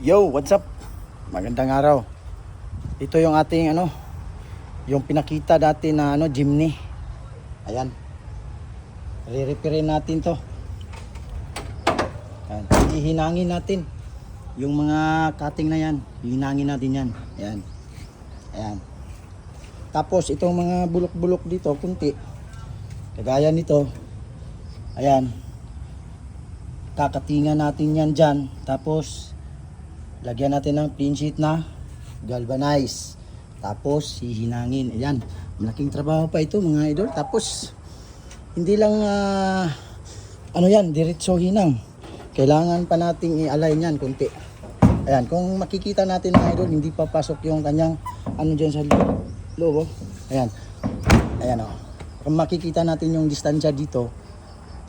Yo, what's up? Magandang araw. Ito yung ating yung pinakita dati na Jimny. Ayan. Re-repairin natin 'to. Ayan. Hihinangin natin yung mga cutting na 'yan. Hihinangin natin 'yan. Ayan. Ayan. Tapos itong mga bulok-bulok dito, kunti. Kagaya nito. Ayan. Kakatingan natin 'yan diyan. Tapos lagyan natin ng clean sheet na galvanize. Tapos hihinangin. Ayan. Malaking trabaho pa ito mga idol. Tapos hindi lang yan, diretso hinang. Kailangan pa nating i-align yan kunti. Ayan, kung makikita natin mga idol, hindi pa pasok yung kanyang diyan sa loob. Oh. Ayan. Ayan oh. Kung makikita natin yung distansya dito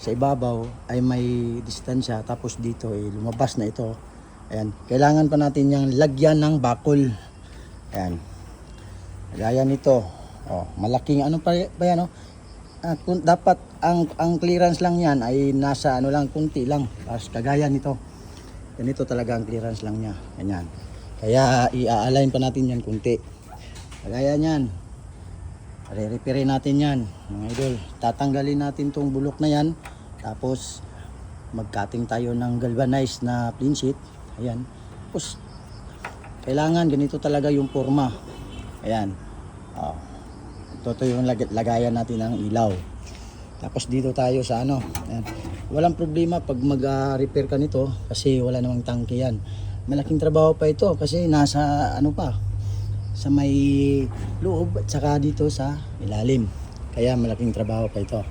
sa ibabaw ay may distansya, tapos dito lumabas na ito. Ayan, kailangan pa natin yung lagyan ng bakol. Ayan. Gaya nito. Oh, malaking pa yan oh. Dapat ang clearance lang yan ay nasa lang, kunti lang. Kagaya nito. Ganito talaga ang clearance lang niya. Ganyan. Kaya i-align pa natin yan kunti. Kagaya niyan. Re-repairin natin yan, mga idol. Tatanggalin natin tong bulok na yan. Tapos mag-cutting tayo ng galvanized na clean sheet. Ayan. Tapos kailangan ganito talaga yung forma. Ayan. Oh. Ito yung lagayan natin ng ilaw. Tapos dito tayo sa Ayan. Walang problema pag mag-repair ka nito kasi wala namang tangke yan. Malaking trabaho pa ito kasi nasa pa, sa may loob at saka dito sa ilalim. Kaya malaking trabaho pa ito.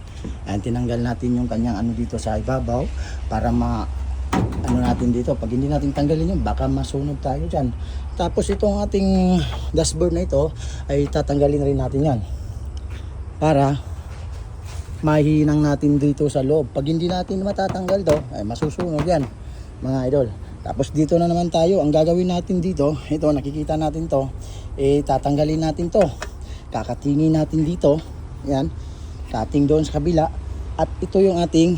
Ayan, tinanggal natin yung kanyang dito sa ibabaw para natin dito. Pag hindi natin tanggalin yun, baka masunog tayo dyan. Tapos itong ating dashboard na ito ay tatanggalin rin natin yan para mahinang natin dito sa loob. Pag hindi natin matatanggal to, ay masusunog yan mga idol. Tapos dito na naman tayo. Ang gagawin natin dito, ito nakikita natin to, tatanggalin natin to, kakatingin natin dito. Yan, cutting doon sa kabila. At ito yung ating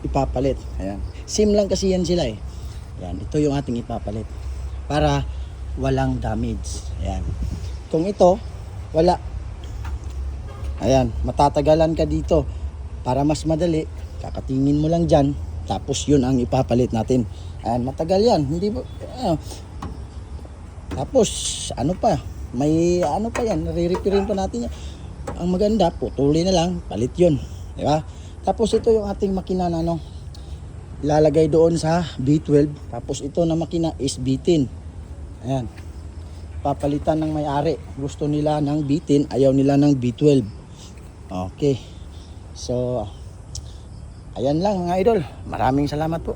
ipapalit. Ayan, same lang kasi yan sila Ayan, ito yung ating ipapalit para walang damage. Ayan, kung ito wala, ayan, matatagalan ka dito. Para mas madali, kakatingin mo lang dyan, tapos yun ang ipapalit natin. Ayan, matagal yan, hindi ba tapos pa, may pa yan, re-repairin pa natin yan. Ang maganda, putuli na lang, palit yun, di ba? Tapos ito yung ating makina na ilalagay doon sa B12. Tapos ito na makina is B10. Ayan, papalitan ng may-ari. Gusto nila ng B10, ayaw nila ng B12. Okay, so ayan lang mga idol, maraming salamat po.